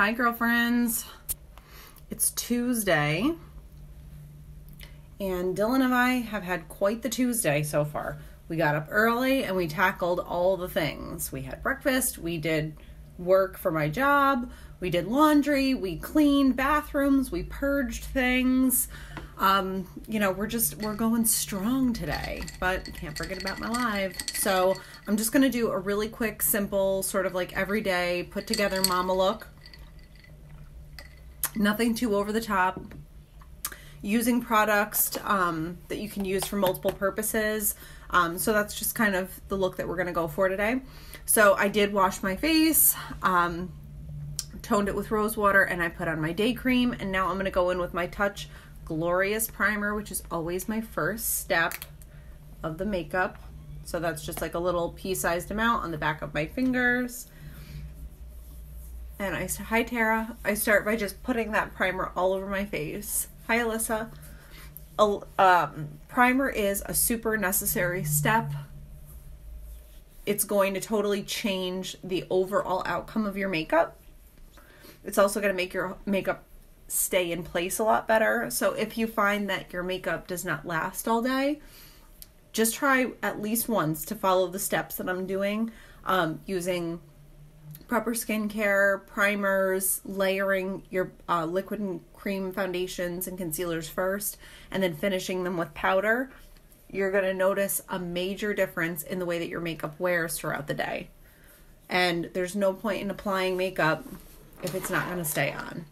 Hi girlfriends, it's Tuesday and Dylan and I have had quite the Tuesday so far. We got up early and we tackled all the things. We had breakfast, we did work for my job, we did laundry, we cleaned bathrooms, we purged things. We're going strong today, but can't forget about my live. So I'm just going to do a really quick, simple, sort of like everyday put together mama look. Nothing too over the top. Using products that you can use for multiple purposes. So that's just kind of the look that we're going to go for today. So I did wash my face, toned it with rose water, and I put on my day cream. And now I'm going to go in with my Touch Glorious Primer, which is always my first step of the makeup. So that's just like a little pea-sized amount on the back of my fingers. And hi Tara. I start by just putting that primer all over my face. Hi Alyssa. Primer is a super necessary step. It's going to totally change the overall outcome of your makeup. It's also going to make your makeup stay in place a lot better. So if you find that your makeup does not last all day, just try at least once to follow the steps that I'm doing, using proper skincare, primers, layering your liquid and cream foundations and concealers first, and then finishing them with powder. You're going to notice a major difference in the way that your makeup wears throughout the day. And there's no point in applying makeup if it's not going to stay on.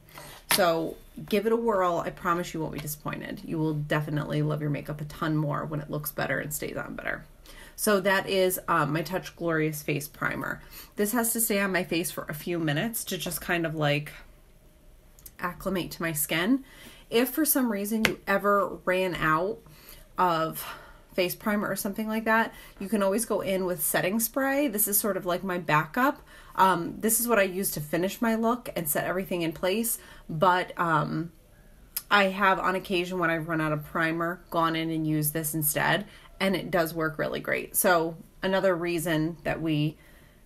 So give it a whirl. I promise you won't be disappointed. You will definitely love your makeup a ton more when it looks better and stays on better. So that is my Touch Glorious Face Primer. This has to stay on my face for a few minutes to just kind of like acclimate to my skin. If for some reason you ever ran out of face primer or something like that, you can always go in with setting spray. This is sort of like my backup. This is what I use to finish my look and set everything in place. But I have on occasion when I've run out of primer gone in and used this instead, and it does work really great. So another reason that we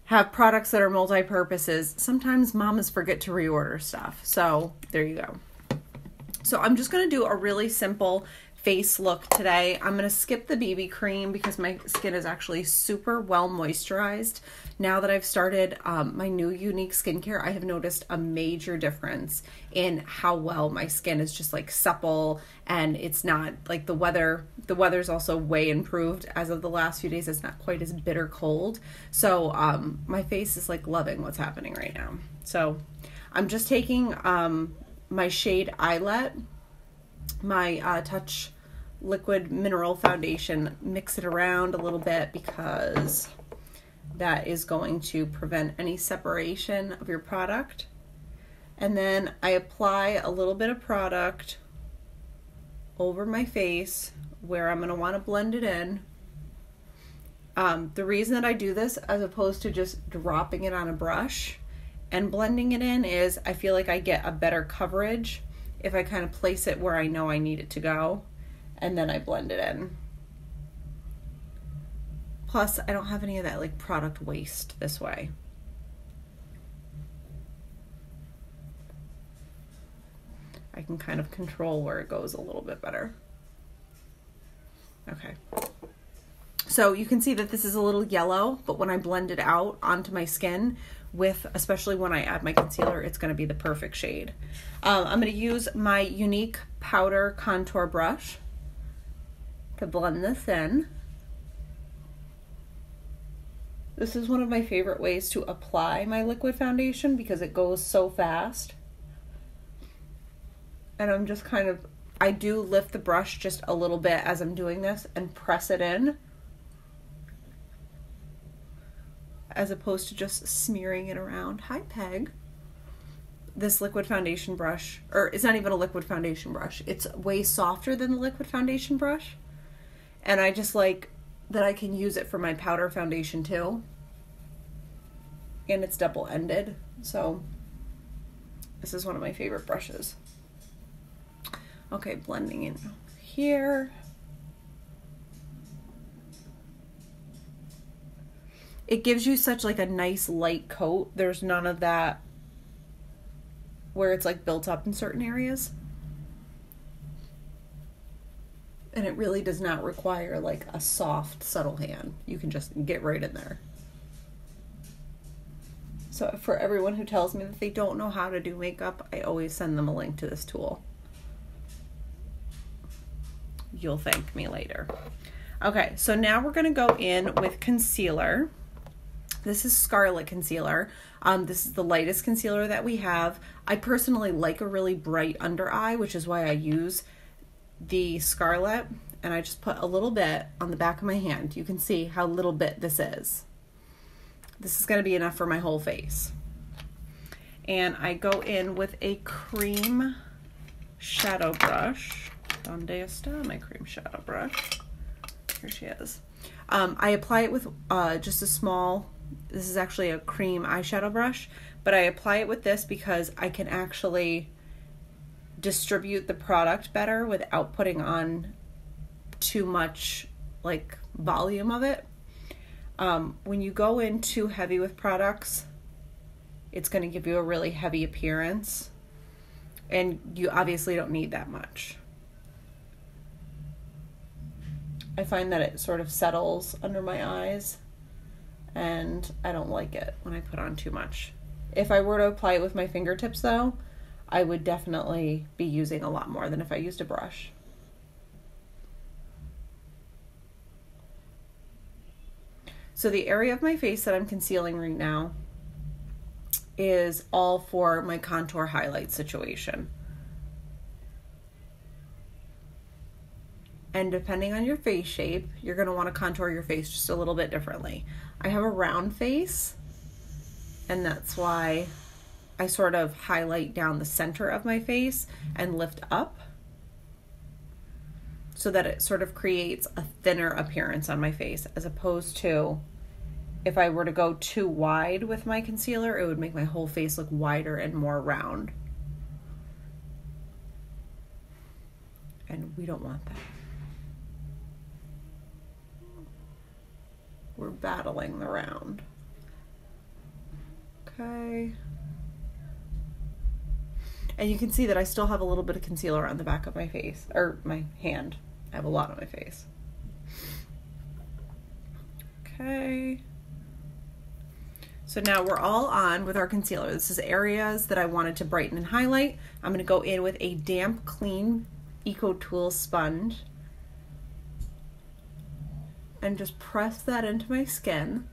have products that are multi-purposes, sometimes mamas forget to reorder stuff. So there you go. So I'm just going to do a really simple face look today. I'm going to skip the BB cream because my skin is actually super well moisturized. Now that I've started my new Younique skincare, I have noticed a major difference in how well my skin is just like supple, and it's not like the weather's also way improved as of the last few days. It's not quite as bitter cold. So my face is like loving what's happening right now. So I'm just taking my shade Eyelet, my Touch Liquid Mineral Foundation, mix it around a little bit because that is going to prevent any separation of your product. And then I apply a little bit of product over my face where I'm going to want to blend it in. The reason that I do this as opposed to just dropping it on a brush and blending it in is I feel like I get a better coverage if I kind of place it where I know I need it to go, and then I blend it in. Plus, I don't have any of that like product waste this way. I can kind of control where it goes a little bit better. Okay. So you can see that this is a little yellow, but when I blend it out onto my skin, especially when I add my concealer, it's going to be the perfect shade. I'm going to use my Younique powder contour brush to blend this in. This is one of my favorite ways to apply my liquid foundation because it goes so fast. And I'm just I do lift the brush just a little bit as I'm doing this and press it in, as opposed to just smearing it around. Hi, Peg. This liquid foundation brush, or it's not even a liquid foundation brush. It's way softer than the liquid foundation brush. And I just like that I can use it for my powder foundation too. And it's double-ended. So this is one of my favorite brushes. Okay, blending in here. It gives you such like a nice light coat. There's none of that where it's like built up in certain areas. And it really does not require like a soft, subtle hand. You can just get right in there. So for everyone who tells me that they don't know how to do makeup, I always send them a link to this tool. You'll thank me later. Okay, so now we're gonna go in with concealer. This is Scarlet Concealer. This is the lightest concealer that we have. I personally like a really bright under eye, which is why I use the Scarlet, and I just put a little bit on the back of my hand. You can see how little bit this is. This is going to be enough for my whole face. And I go in with a cream shadow brush. Donde está my cream shadow brush? Here she is. I apply it with just a small, this is actually a cream eyeshadow brush, but I apply it with this because I can actually distribute the product better without putting on too much like volume of it. When you go in too heavy with products, it's going to give you a really heavy appearance, and you obviously don't need that much. I find that it sort of settles under my eyes, and I don't like it when I put on too much. If I were to apply it with my fingertips though, I would definitely be using a lot more than if I used a brush. So the area of my face that I'm concealing right now is all for my contour highlight situation. And depending on your face shape, you're going to want to contour your face just a little bit differently. I have a round face, and that's why I sort of highlight down the center of my face and lift up so that it sort of creates a thinner appearance on my face, as opposed to if I were to go too wide with my concealer, it would make my whole face look wider and more round. And we don't want that. We're battling the round. Okay. And you can see that I still have a little bit of concealer on the back of my face, or my hand. I have a lot on my face. Okay. So now we're all on with our concealer. This is areas that I wanted to brighten and highlight. I'm going to go in with a damp, clean Eco Tool sponge and just press that into my skin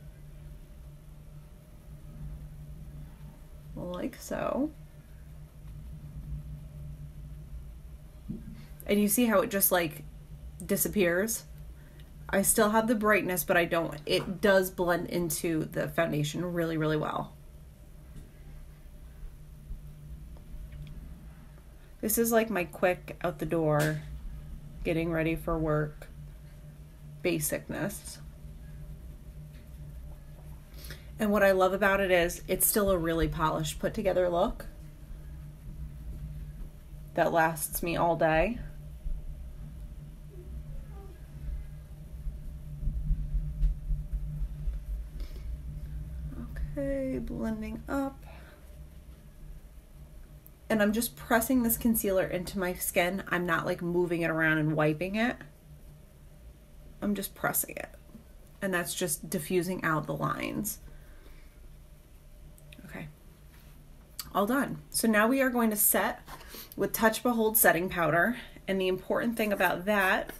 like so. And you see how it just like disappears? I still have the brightness, but it does blend into the foundation really, really well. This is like my quick out the door, getting ready for work basicness. And what I love about it is it's still a really polished, put together look that lasts me all day. Okay, blending up. And I'm just pressing this concealer into my skin. I'm not like moving it around and wiping it. I'm just pressing it. And that's just diffusing out the lines. Okay, all done. So now we are going to set with Touch Behold setting powder. And the important thing about that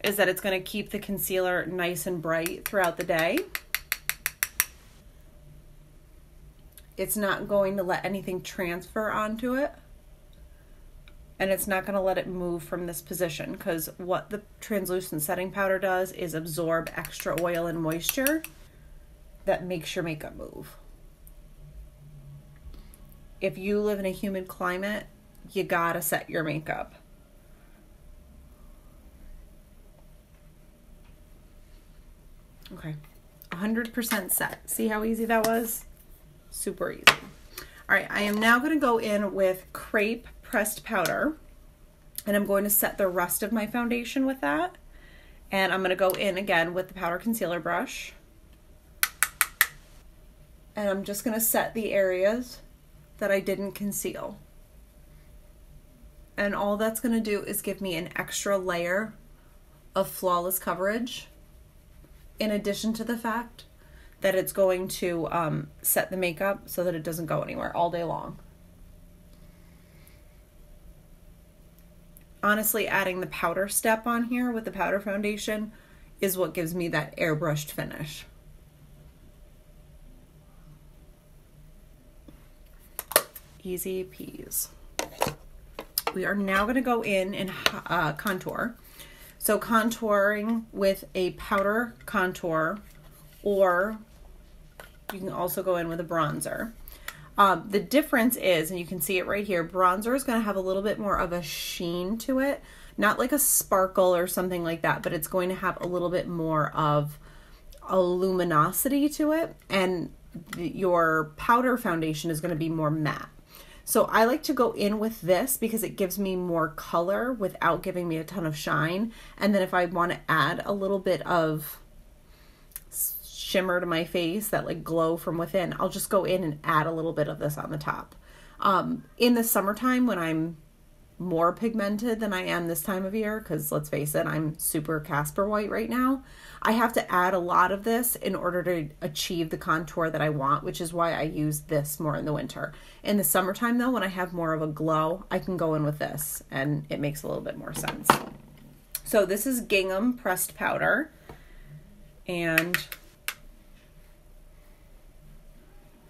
is that it's going to keep the concealer nice and bright throughout the day. It's not going to let anything transfer onto it. And it's not going to let it move from this position, because what the translucent setting powder does is absorb extra oil and moisture that makes your makeup move. If you live in a humid climate, you gotta set your makeup. Okay, 100% set. See how easy that was? Super easy. All right, I am now going to go in with Crepe pressed powder, and I'm going to set the rest of my foundation with that. And I'm going to go in again with the powder concealer brush, and I'm just going to set the areas that I didn't conceal. And all that's going to do is give me an extra layer of flawless coverage, in addition to the fact that it's going to set the makeup so that it doesn't go anywhere all day long. Honestly, adding the powder step on here with the powder foundation is what gives me that airbrushed finish. Easy peas. We are now going to go in and contour. So contouring with a powder contour, or you can also go in with a bronzer. The difference is, and you can see it right here, bronzer is going to have a little bit more of a sheen to it. Not like a sparkle or something like that, but it's going to have a little bit more of a luminosity to it. And your powder foundation is going to be more matte. So I like to go in with this because it gives me more color without giving me a ton of shine. And then if I want to add a little bit of shimmer to my face, that like glow from within, I'll just go in and add a little bit of this on the top. In the summertime, when I'm more pigmented than I am this time of year, because let's face it, I'm super Casper white right now, I have to add a lot of this in order to achieve the contour that I want, which is why I use this more in the winter. In the summertime though, when I have more of a glow, I can go in with this and it makes a little bit more sense. So this is gingham pressed powder, and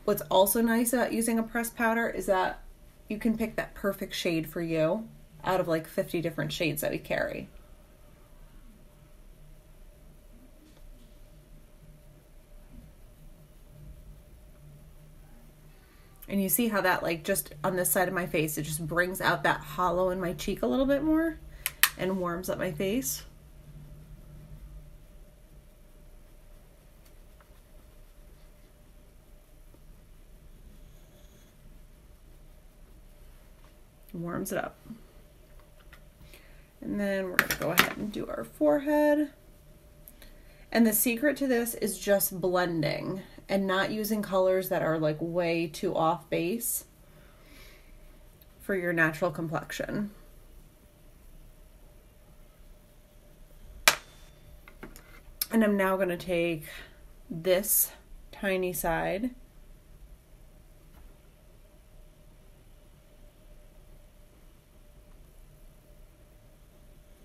what's also nice about using a pressed powder is that you can pick that perfect shade for you out of like 50 different shades that we carry. And you see how that, like, just on this side of my face, it just brings out that hollow in my cheek a little bit more and warms up my face. Warms it up. And then we're going to go ahead and do our forehead. And the secret to this is just blending and not using colors that are like way too off base for your natural complexion. And I'm now going to take this tiny side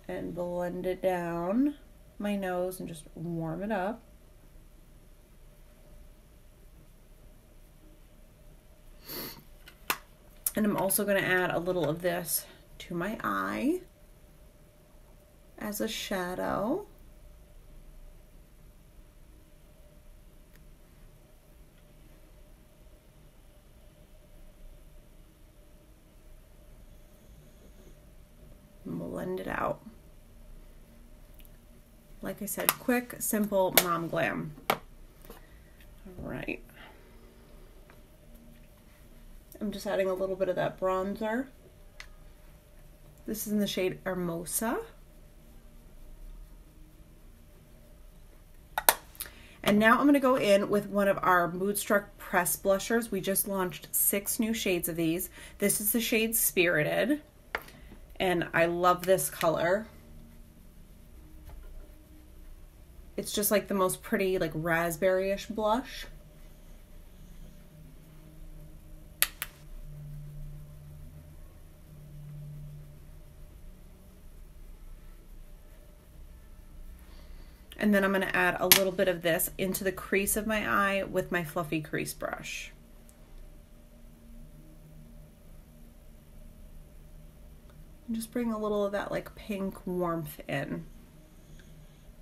and blend it down my nose and just warm it up. And I'm also going to add a little of this to my eye as a shadow. Blend it out. Like I said, quick, simple mom glam. All right. I'm just adding a little bit of that bronzer. This is in the shade Hermosa. And now I'm going to go in with one of our Moodstruck Press blushers. We just launched 6 new shades of these. This is the shade Spirited, and I love this color. It's just like the most pretty, like raspberry-ish blush. And then I'm going to add a little bit of this into the crease of my eye with my fluffy crease brush. And just bring a little of that like pink warmth in.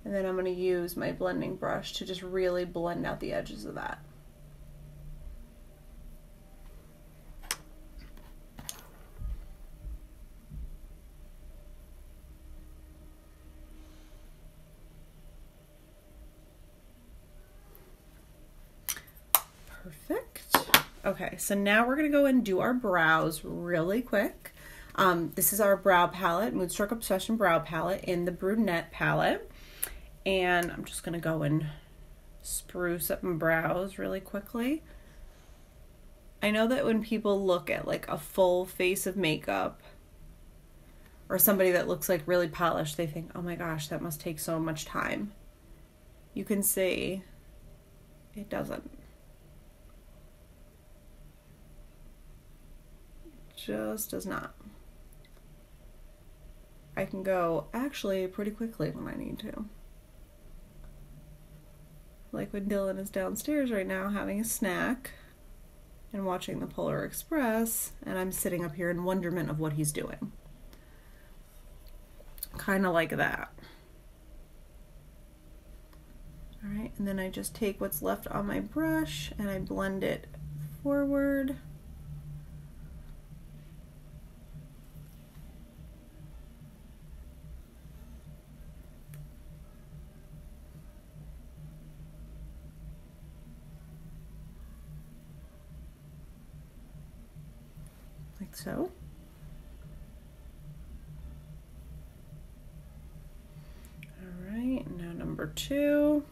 And then I'm going to use my blending brush to just really blend out the edges of that. Perfect. Okay, so now we're going to go and do our brows really quick. This is our brow palette, Moodstruck Obsession Brow Palette in the Brunette palette. And I'm just going to go and spruce up my brows really quickly. I know that when people look at like a full face of makeup or somebody that looks like really polished, they think, oh my gosh, that must take so much time. You can see it doesn't. Just does not. I can go actually pretty quickly when I need to. Like when Dylan is downstairs right now having a snack and watching the Polar Express, and I'm sitting up here in wonderment of what he's doing. Kind of like that. All right, and then I just take what's left on my brush and I blend it forward. Like so. All right, now number 2.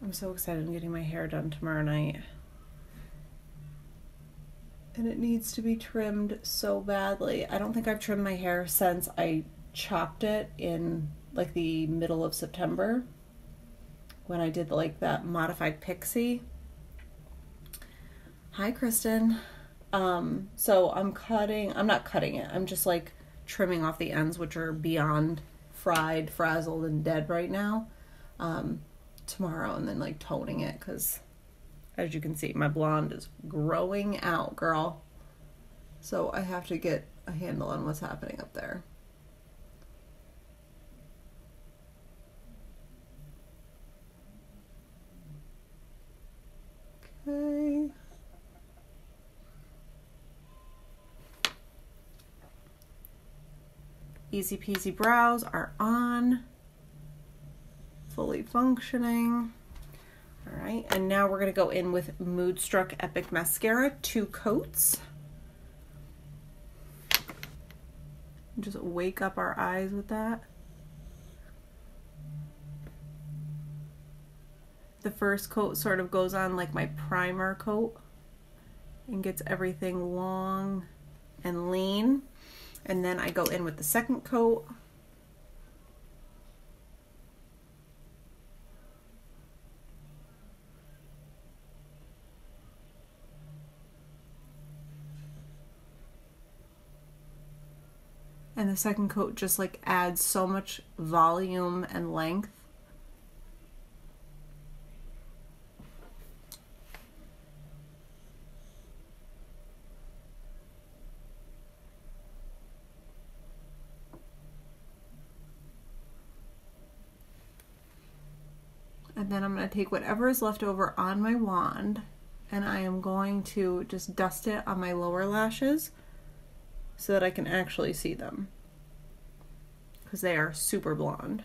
I'm so excited I'm getting my hair done tomorrow night. And it needs to be trimmed so badly. I don't think I've trimmed my hair since I chopped it in like the middle of September when I did like that modified pixie. Hi, Kristen. So I'm not cutting it. I'm just like trimming off the ends, which are beyond fried, frazzled, and dead right now. Tomorrow, and then like toning it, because as you can see, my blonde is growing out, girl. So I have to get a handle on what's happening up there. Okay. Easy peasy brows are on. Fully functioning. All right, and now we're going to go in with Moodstruck Epic Mascara, 2 coats. Just wake up our eyes with that. The first coat sort of goes on like my primer coat and gets everything long and lean. And then I go in with the second coat. And the second coat just like adds so much volume and length. And then I'm going to take whatever is left over on my wand and I am going to just dust it on my lower lashes so that I can actually see them, because they are super blonde.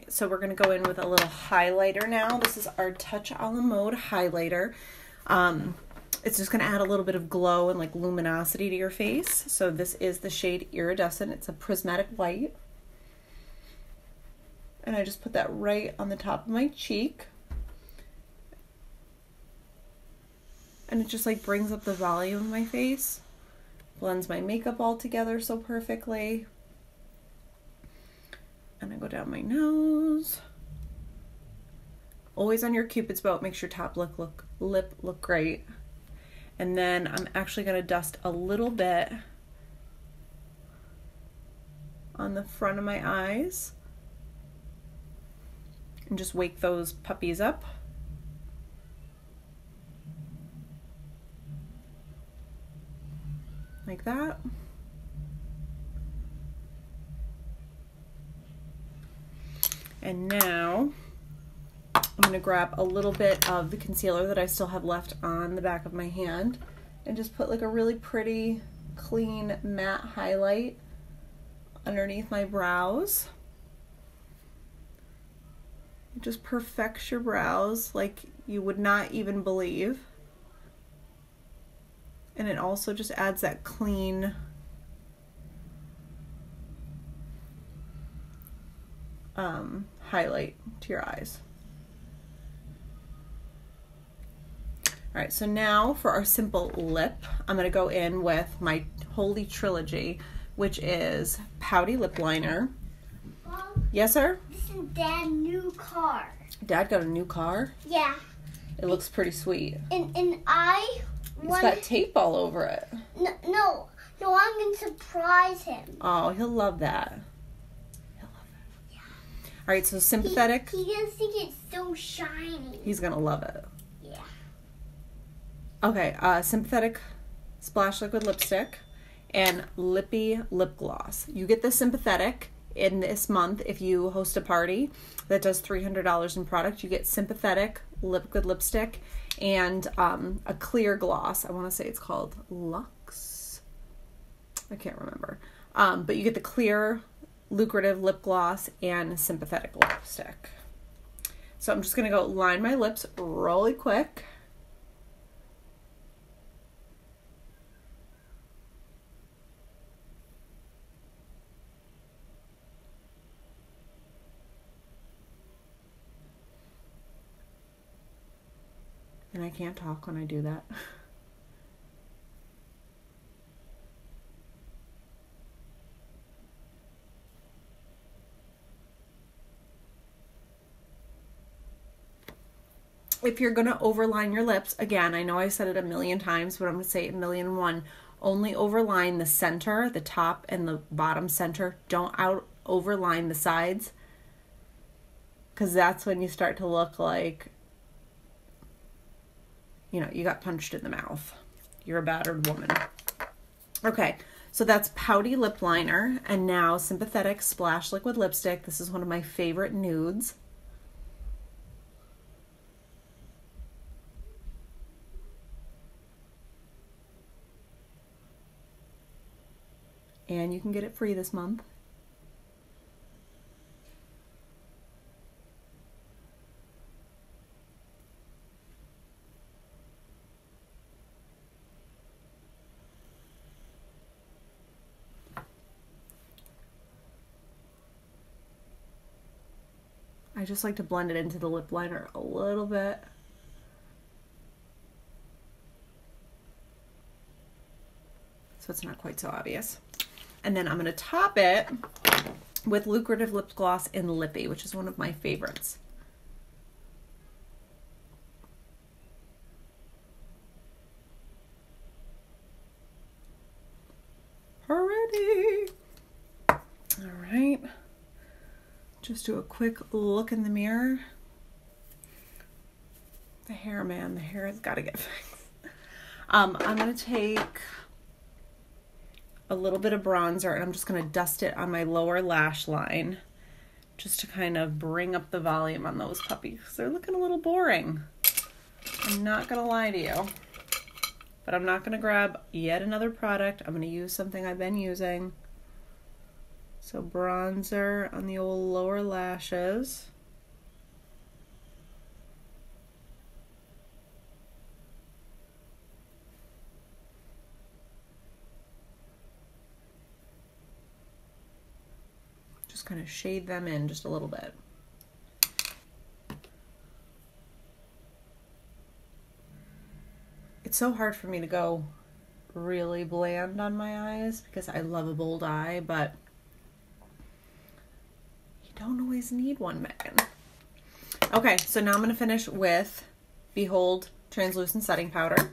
So we're going to go in with a little highlighter now. This is our Touch a la Mode highlighter. It's just going to add a little bit of glow and like luminosity to your face. So this is the shade Iridescent. It's a prismatic white. And I just put that right on the top of my cheek. And it just like brings up the volume of my face. Blends my makeup all together so perfectly. And I go down my nose. Always on your Cupid's bow, makes your top lip look great. And then I'm actually going to dust a little bit on the front of my eyes and just wake those puppies up. Like that. And now I'm going to grab a little bit of the concealer that I still have left on the back of my hand and just put like a really pretty, clean, matte highlight underneath my brows. It just perfects your brows like you would not even believe. And it also just adds that clean, highlight to your eyes. All right, so now for our simple lip, I'm gonna go in with my holy trilogy, which is Pouty Lip Liner. Mom, yes, sir? this is Dad's new car. Dad got a new car? Yeah. It looks pretty sweet. And I It's got tape all over it. No, I'm gonna surprise him. Oh, he'll love that. He'll love it. Yeah. All right, so sympathetic. He gonna think it's so shiny. He's gonna love it. Yeah. Okay, sympathetic splash liquid lipstick and lippy lip gloss. You get the sympathetic in this month if you host a party that does $300 in product. You get sympathetic liquid lipstick and a clear gloss. I want to say it's called Luxe. I can't remember. But you get the clear, lucrative lip gloss and sympathetic lipstick. So I'm just going to go line my lips really quick. And I can't talk when I do that. If you're going to overline your lips, again, I know I said it a million times, but I'm going to say it a million and one. Only overline the center, the top and the bottom center. Don't overline the sides, because that's when you start to look like, you know, you got punched in the mouth. You're a battered woman. Okay, so that's Pouty Lip Liner, and now Sympathetic Splash Liquid Lipstick. This is one of my favorite nudes. And you can get it free this month. I just like to blend it into the lip liner a little bit. So it's not quite so obvious. And then I'm going to top it with Lucrative Lip Gloss in Lippy, which is one of my favorites. Alrighty. All right. Just do a quick look in the mirror. The hair, man, the hair has got to get fixed. I'm going to take a little bit of bronzer and I'm just going to dust it on my lower lash line just to kind of bring up the volume on those puppies. They're looking a little boring. I'm not going to lie to you. But I'm not going to grab yet another product. I'm going to use something I've been using. So bronzer on the old lower lashes. Just kind of shade them in just a little bit. It's so hard for me to go really bland on my eyes because I love a bold eye, but you don't always need one, Megan. Okay, so now I'm going to finish with Behold Translucent Setting Powder.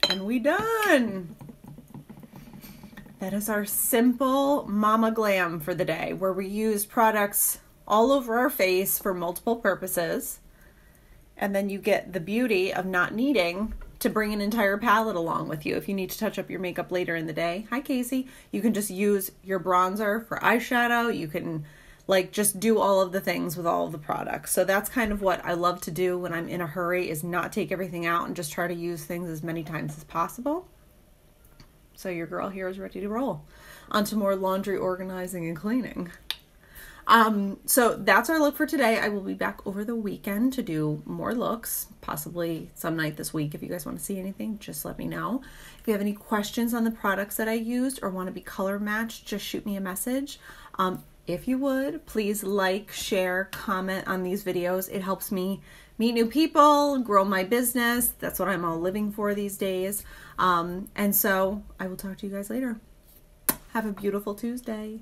And we done! That is our simple Mama Glam for the day, where we use products all over our face for multiple purposes. And then you get the beauty of not needing to bring an entire palette along with you. If you need to touch up your makeup later in the day, hi Casey, you can just use your bronzer for eyeshadow. You can like just do all of the things with all of the products. So that's kind of what I love to do when I'm in a hurry, is not take everything out and just try to use things as many times as possible. So your girl here is ready to roll onto more laundry organizing and cleaning. So that's our look for today. I will be back over the weekend to do more looks, possibly some night this week. If you guys want to see anything, just let me know. If you have any questions on the products that I used or want to be color matched, just shoot me a message. If you would, please like, share, comment on these videos. It helps me meet new people, grow my business. That's what I'm all living for these days. And so I will talk to you guys later. Have a beautiful Tuesday.